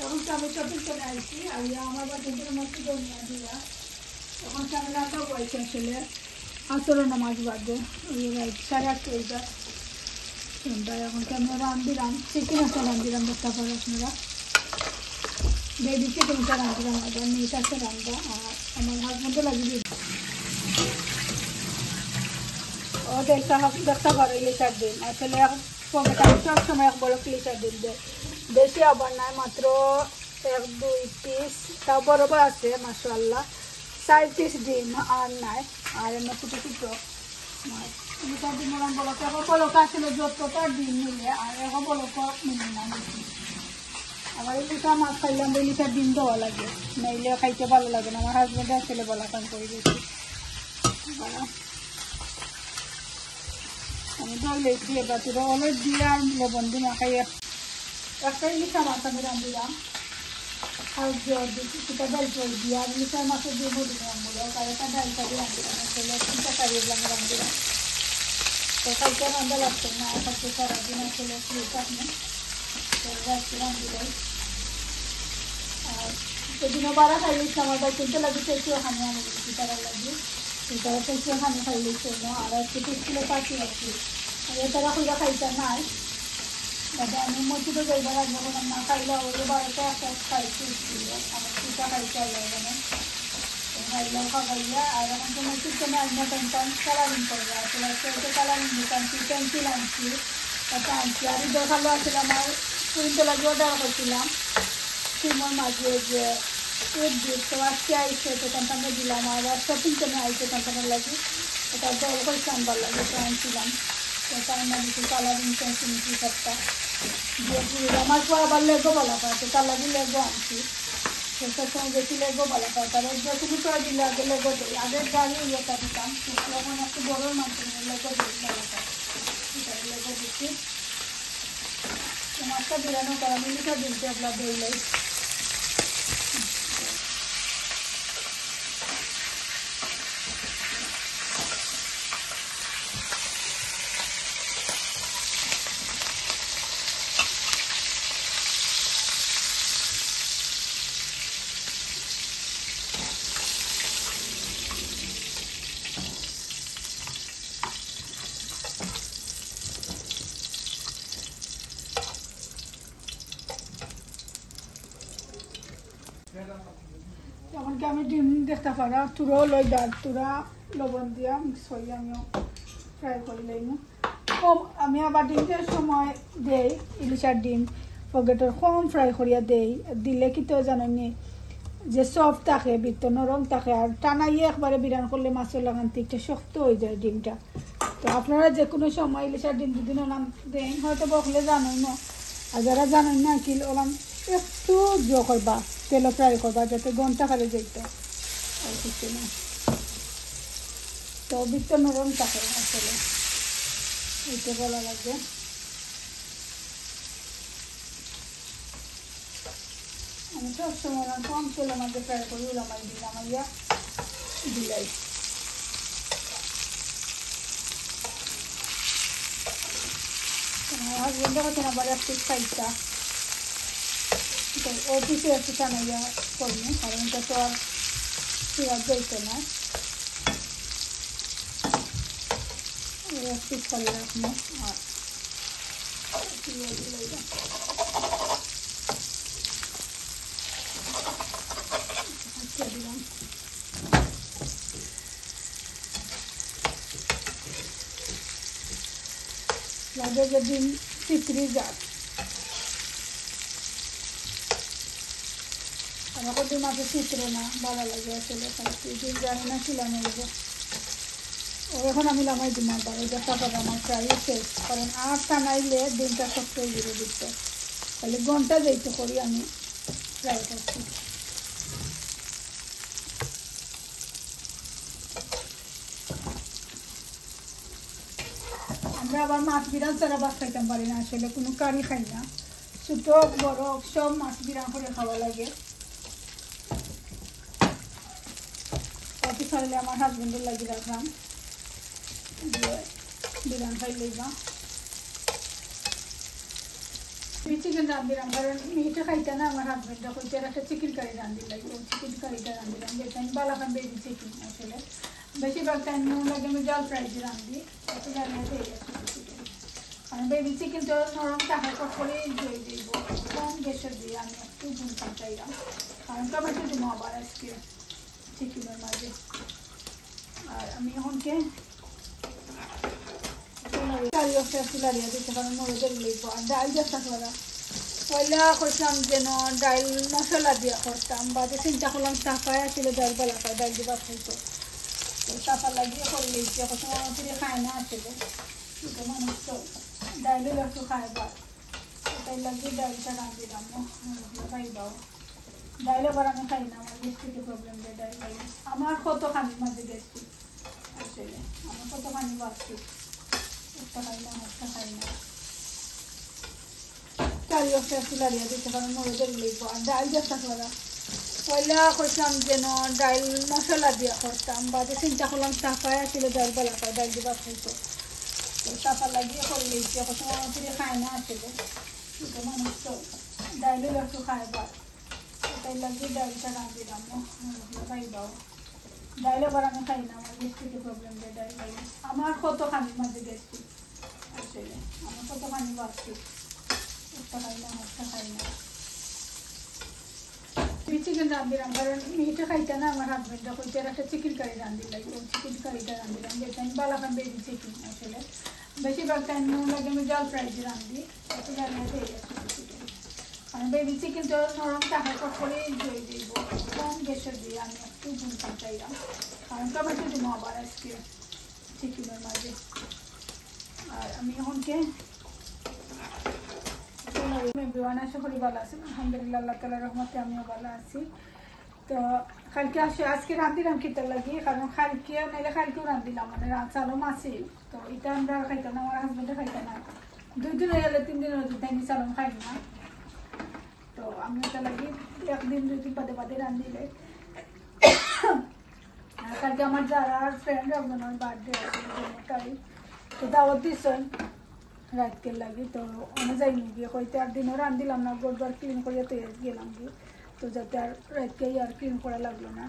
এখন আমি শপিং করে আসছি আর আমার বাচ্চাদের মধ্যে ধনিয়া দিয়া এখন আমি রান্না করেছি আসলে আসলে নামাজ বাদে ওই 8:30 হয়ে যায় সন্ধ্যায়। এখন আমি রান্ধিলাম চিকেন একটা রান্ধিলাম দেখতে পারো আপনারা বেবি চিকেনটা রান্ধিলাম আবার মেয়ের কাছে রান্ধা আর আমার হাজব্যান্ডও লাগিয়ে ও দেখতে পারো লিটার দিন আসলে আমি সব সময় এক বড় লিটার দিন দেয় বেশি আবার নাই মাত্র 1-2 পিস তাও বরাবর আছে মাশাআল্লাহ 4 পিস ডিম আর নাই আর এমনি ছোটো ছোটো মাছ লিটার ডিম ওরম বলক এখন বলক আসলে যতটা ডিম মিলে আর এখন বলক মিলে না বেশি আবার এই লিটার মাছ খাইলাম ওই লিটার ডিম দেওয়া লাগে নাইলে খাইতে ভালো লাগে না আমার হাজব্যান্ড আসলে বলা কাম করে দিয়েছি আমি দই লেছি এবার তোরা অনেক দিয়ে আর লবণ দিয়ে মাখাই একটা ইলিশা মাছ আমি রান্ধিলাম আর কিছুটা ডাল করে দিয়ে আর ইলিশার মাছের দিয়ে বলিলাম বলে আর একটা ডাল কাটি রান্ধিলাম আসলে 3টা কারি আমি রান্ধিলাম তো খাইতে রান্না লাগছে না খাইতে সারাদিন আসলে ফ্রিজ আপনি তো রাখছি রান্ধিলাই আর সেদিনও বারা খাইলিস আমার বাই কিনতে লাগিয়েছে একটু হানি আনি দিচ্ছি তারা লাগিয়ে তারা তো একটু হানি খাইলিছে না আর একটু টিস্কুলে পাখি আছি আর তারা খুঁজা খাইতে নাই দাদা আমি মসজিদে যাইবার লাগবো না খাইলে ওই 12টা একটা খাইছি আমার পিঠা খাইতে লাগবে না খাইলাম খাইলা আর এখন তো মসজিদকে আইনা টান কালারিং করবে আসলে একটা কালারিং দিতামছি পেন্সিল আনছি একটা আনছি আর দেখালো আসলে আমার প্রিন্টে লাগিয়ে অর্ডার করছিলাম সিমর মাঝে যে এক দিন তো আজকে আইসে তো কোম্পানি দিলাম আর শপিং করে আইসে কোম্পানির লাগে এটা জল করে আনবার লাগে তো আনছিলাম তো আইনা দিচ্ছি কালারিং পেন্সিল নিচ্ছি সবটা দিয়ে পুরো আমার পর আবার লেগো বলা পায় তো তার লাগে লেগো আনছি সেটার সঙ্গে বেশি লেগো বলা পায় তার যে শুরু করে দিলে আগে লেগো দিই আগের গাড়ি ইয়েটা দিতাম এখন একটু বড় মানুষ লেগো দিই বলা পায় লেগো দিচ্ছি মাছটা বিরানো করা মিলিটা দিতে আপনার দইলাই এমনকি আমি ডিম দেখতে পারা তুরাও লই ডাল তুরা লবণ দিয়া মিক্স করি আমিও ফ্রাই করে লই না কম আমি আবার ডিমের সময় দেই ইলিশার ডিম পকেটের কম ফ্রাই করিয়া দেই দিলে কি তো জানি যে সফট থাকে ভিতর নরম থাকে আর টানাইয়ে একবারে বিরান করলে মাছের লাগান একটু শক্ত হয়ে যায় ডিমটা তো আপনারা যে কোনো সময় ইলিশার ডিম দুদিন ওলাম দেন হয়তো বকলে জানেন না আর যারা জানেন না কি ওলাম একটু জো করবা তেল ফ্রাই করবা যাতে গনটা খালে যেত আর কিছু না তো ভিতর নরম থাকে আসলে এইটা বলা লাগবে আমি সবসময় কম তেলের মধ্যে ফ্রাই করি ওলামাই দিলাম ইয়া দিলাই আমার হাজবেন্ডের কথা আবার একটু খাইতা তো ও পিছিয়ে একটু টানাইয়া করবো কারণ এটা তো আর পেঁয়াজ যাইতো না একটু করে রাখবো আর দিলাম লাগে যেদিন চিত্রি যাক আমাকে দিন মাঝে চিত্র না ভালো লাগে আসলে দিন জানি না ছিলাম ও এখন আমি লামাই দিন আবার এটা টাকা আমার প্রায় শেষ কারণ আর টানাইলে দিনটা শক্ত হয়ে গেলে দিতে তাহলে ঘন্টা যাইতে করি আমি ট্রাই করছি আমরা আবার মাছ বিরান ছাড়া ভাত খাইতাম পারি না আসলে কোনো কারি খাই না ছোটো বড় সব মাছ বিরান করে খাওয়া লাগে কত ছাড়লে আমার হাজবেন্ডের লাগিয়ে রাখলাম বিরান খাইলেই বা চিকেন রাঁধিলাম কারণ মেয়েটা খাইতে না আমার হাজবেন্ডটা কইতে একটা চিকেন কারি রাঁধি লাগে চিকেন কারিটা রাঁধিলাম যেটা আমি বালাখান বেবি চিকেন আসলে বেশিরভাগ টাইম নুন লাগে আমি জল ফ্রাই দিয়ে রাঁধি একটু জানিয়ে দিয়ে চিকেন কারণ বেবি চিকেন তো নরম টাকা কট করে ধুয়ে দিব কম গ্যাসের দিয়ে আমি একটু ভুলতাম চাইলাম কারণ টমেটো দিব আবার আজকে চিকেনের মাঝে আর আমি এখনকে লাড়িয়ে দিতে কারণ মরে লইব আর ডাল যেটা করা পয়লা করতাম যেন ডাল মশলা দিয়া করতাম বাদে চিন্তা করলাম চাপায় আসলে ডাল বেলা পায় ডাল দিবা খাইতো তো চাপা লাগিয়ে করে লইছি এখন ফিরে খায় না আসলে কিন্তু মানুষ তো ডাইলে একটু খায় বা তাই লাগিয়ে ডালটা রাঁধিলাম খাইবাও ডাইল আবার আমি খাই না আমার গ্যাস্ট্রিকের প্রবলেম দেয় ডাইল খাই আমার কতখানি মাঝে গ্যাস্ট্রিক আসলে আমার কতখানি বাড়ছি একটা খাই না একটা খাই না চারি একটা একটু লাড়িয়ে দিতে কারণ মরে লইব আর ডাল যেটা করা পয়লা করতাম যেন ডাল মশলা দিয়া করতাম বাদে চিন্তা করলাম চাপায় আসলে ডাল বেলা পায় ডাল দিবা খাইতো তো চাপা লাগিয়ে করে লইছি এখন ফিরে খায় না আসলে কিন্তু মানুষ তো ডাইলে একটু খায় বা তাই লাগিয়ে ডালটা রাঁধিলাম খাইবাও ডাইল আবার আমি খাই না আমার গ্যাস্ট্রিকের প্রবলেম দেয় ডাইল খাই আমার কতখানি মাঝে গ্যাস্ট্রিক আসলে আমার কতখানি বাড়ছি একটা খাই না একটা খাই না চিকেন রাঁধিলাম কারণ মেয়েটা খাইতে না আমার হাজবেন্ডটা কইতে একটা চিকেন কারি রাঁধি লাগে চিকেন কারিটা রাঁধিলাম যেটা আমি বালাখান বেবি চিকেন আসলে বেশিরভাগ টাইম নুন লাগে আমি জল ফ্রাই দিয়ে রাঁধি একটু জানিয়ে দিয়ে চিকেন কারণ বেবি চিকেন তো নরম টাকা কট করে ধুয়ে দিব কম গ্যাসের দিয়ে আমি একটু ভুলতাম চাইলাম কারণ টমেটো দিব আবার আজকে চিকেনের মাঝে আর আমি এখনকে আশা করি ভালো আছি আলহামদুলিল্লাহ আল্লাহ তাআলার রহমতে আমিও ভালো আছি তো কালকে আজকে রাঁধিলাম খেতে লাগি কারণ কালকে নাইলে কালকেও রাঁধিলাম মানে চালম আছে তো এটা আমরা খাইতাম না আমার হাজবেন্ডে খাইতাম না 2 দিন হয়ে গেলে 3 দিনের মধ্যে আমি চালম খাই না তো আমি এটা লাগি একদিন 2 দিন বাদে বাদে রাঁধিলে কালকে আমার যারা ফ্রেন্ড আপনার বার্থডে আছে তারিখ তো দাওয়াত দিচ্ছেন রাতকে লাগি তো আমি যাইনি গিয়ে কইতে আর দিনও রাঁধিলাম না গোড়বার ক্লিন করিয়া তো গেলাম গিয়ে তো যাতে আর রাতকেই আর ক্লিন করা লাগলো না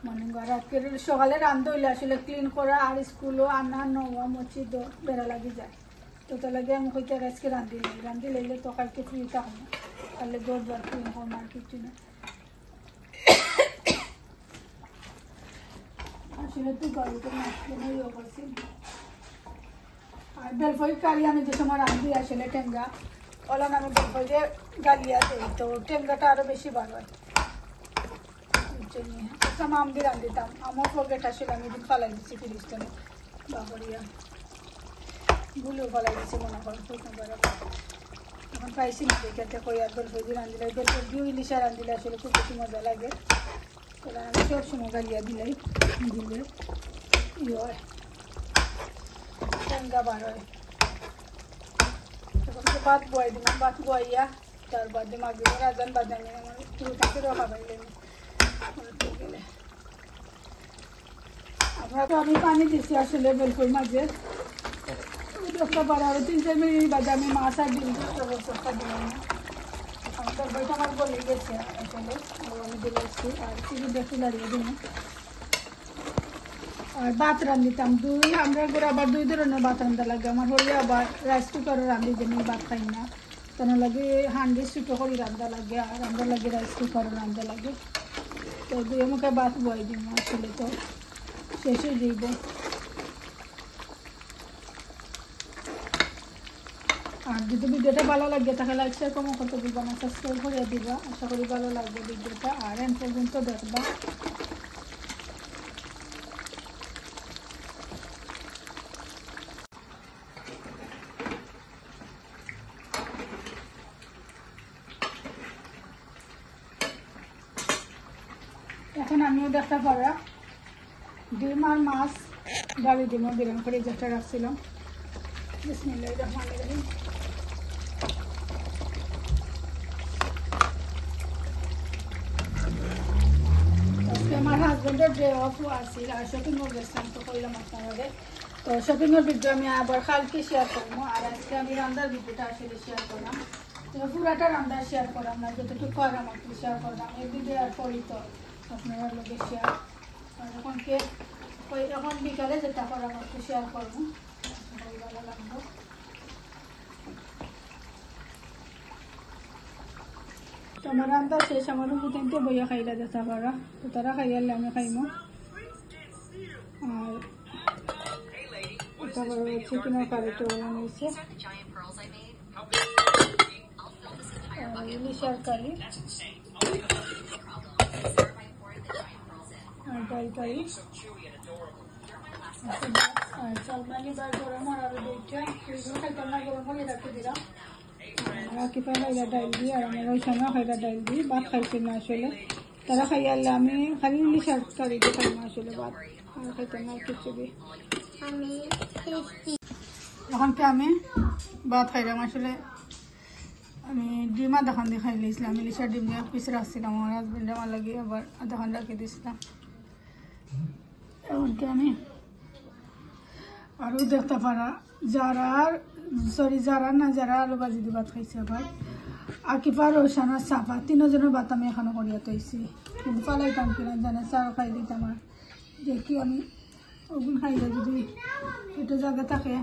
মর্নিং রাতকে সকালে রান্ধা হইলে আসলে ক্লিন করা আর স্কুলও আনা নেওয়া মসজিদ বেড়া লাগি যায় তো তার লাগে আমি কইতে আজকে রান্ধি লইলে তো কালকে ফ্রি থাকবো তাহলে গোড়বার ক্লিন করবো আর কিছু না আসলে তুই গাড়িতে ইয়ে করছি আর বেলফই কারি আমি যে সময় রাঁধি আসলে টেঙ্গা ওলা আমি বেলফইয়ে গালিয়া দিই তো টেঙ্গাটা আরও বেশি ভালো হয় আম দিয়ে রাঁধিতাম আমার ফোরগেট আসলে আমি দিন ফালাই দিচ্ছি ফিরিস্টনে বাবরিয়া ভুলেও ফালাই দিচ্ছি মনে করো এখন পাইছি না দেখে কই আর বেলফই দিয়ে রাঁধিলে বেলফই দিয়ে ইলিশা রাঁধিলে আসলে খুব বেশি মজা লাগে ওরা আমি সব সময় গালিয়া দিলে ই হয় টেঙ্গা বার হয় তখন তো ভাত বয়াই দিলাম ভাত বয়াইয়া তার বাদে মাগি রাজান বাদে আমি আমার তুলটাকে রখা পাইলে গেলে আমরা তো আমি পানি দিচ্ছি আসলে বেলফুল মাঝে দশটা বারো আরো 3-4 মিনিট বাদে আমি মাছ আর ডিম ব্যবস্থা দিলাম না আমার বইটা আমার বলে গেছে আসলে আমি দিলেছি আর চিকেন একটু দাঁড়িয়ে দিলাম আর ভাত রাঁধিতাম আমরা করে আবার 2 ধরনের ভাত রান্ধা লাগে আমার হলে আবার রাইস কুকারে রাঁধি যে ভাত খাই না তেন লাগে হান্ডি ছোটো করে রান্ধা লাগে আর আমরা লাগে রাইস কুকারে রান্ধা লাগে তো 2 মুখে ভাত বয়ে দিব আসলে তো শেষ হয়ে যাইব আর যদি ভিডিওটা ভালো লাগে তাহলে লাইক শেয়ার কমেন্ট করতে ভুলবা না সাবস্ক্রাইব করে দিবা আশা করি ভালো লাগবে ভিডিওটা আর এন পর্যন্ত দেখবা এখন আমিও দেখতে পারা ডিম আর মাছ ডালি ডিমও বিরাম করে যেটা রাখছিলাম বিসমিল্লাহির রহমানির রহিম আমার হাজবেন্ডের ডে অফ আছে আর শপিং গেছিলাম তো কইলাম আপনাদের তো তো শপিংয়ের ভিডিও আমি আবার কালকে শেয়ার করবো, আর আজকে আমি রান্নার ভিডিওটা আসলে শেয়ার করলাম। তো পুরাটা রান্না শেয়ার করলাম না, যতটুকু পারলাম একটু শেয়ার করলাম। এই ভিডিও আর পরই তো আপনারা লোকে শেয়ার এখন বিকালে যেটা করলাম একটু শেয়ার করবো, ভালো লাগলো। তো আমার রান্না শেষ, আমার কিন্তু বইয়া খাইলা যেতে পারা, তো তারা খাইয়ালে আমি খাইমো। আর তারপরে চিকেনের কারিটা বানিয়েছে, ইলিশের কারি আর ডাল কারি আর চালমানি বা গরম আর আলু দুইটা খাইতাম না, গরম করে রাখতে দিলাম। রাখি পাইলা ডাইল দিই, আর আমার ওই সময় খাইলা ডাইল দিই, ভাত খাইছি না আসলে। তারা খাইয়ালে আমি খালি ইলিশের কারি দিয়ে খাই না আসলে, ভাত আর খাইতাম না কিছু দিয়ে। এখন কি আমি ভাত খাইলাম আসলে, আমি ডিম আধা খান দিয়ে খাই লিয়েছিলাম, ইলিশের ডিম দিয়ে পিস রাখছিলাম আমার হাজবেন্ডে আমার লাগে, আবার আধা খান রাখি দিয়েছিলাম। এমনকি আমি আরও দেখতে পারা যারা আলু ভাজি দিয়ে ভাত খাইছে, আবার আকিফার রোশানা চাপা তিনজনের ভাত আমি এখনো করিয়া তৈছি, কিন্তু পালাইতাম কিনা জানে চাও খাই দিতাম। আর দেখি আমি ওগুন খাইলে যদি একটু জায়গা থাকে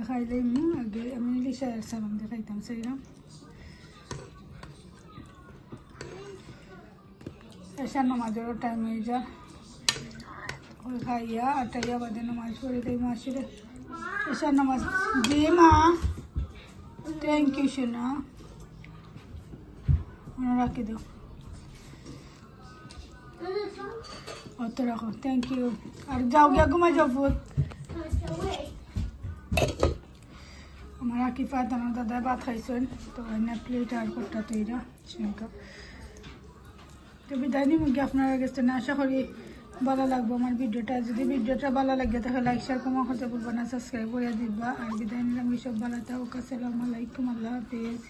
খাইলে আগে আমি ইলিশা সালাম দিয়ে খাইতাম সেইরাম। এসার নামাজেরও টাইম হয়ে যায়, ওই খাইয়া আটাইয়া বাদে নামাজ পড়ে দেয় মাসিরে এসার নামাজ। জি মা, থ্যাংক ইউ সোনা, মনে রাখি দাও, অত রাখো, থ্যাংক ইউ। আর যাও গিয়া ঘুমা যাও ফুট। আমার আকিফা আমার দাদা ভাত খাইছেন, তো এনে প্লেট আর কোটা তৈরা সেটা তো বিদায় নিব গিয়ে আপনারা গেছেন। আশা করি ভালো লাগবো আমার ভিডিওটা। যদি ভিডিওটা ভালো লাগে তাহলে লাইক শেয়ার কমেন্ট করতে ভুলবা না, সাবস্ক্রাইব করে দিবা। আর বিদায় নিলাম, সব ভালো থাকুক, আসসালামু আলাইকুম, আল্লাহ হাফেজ।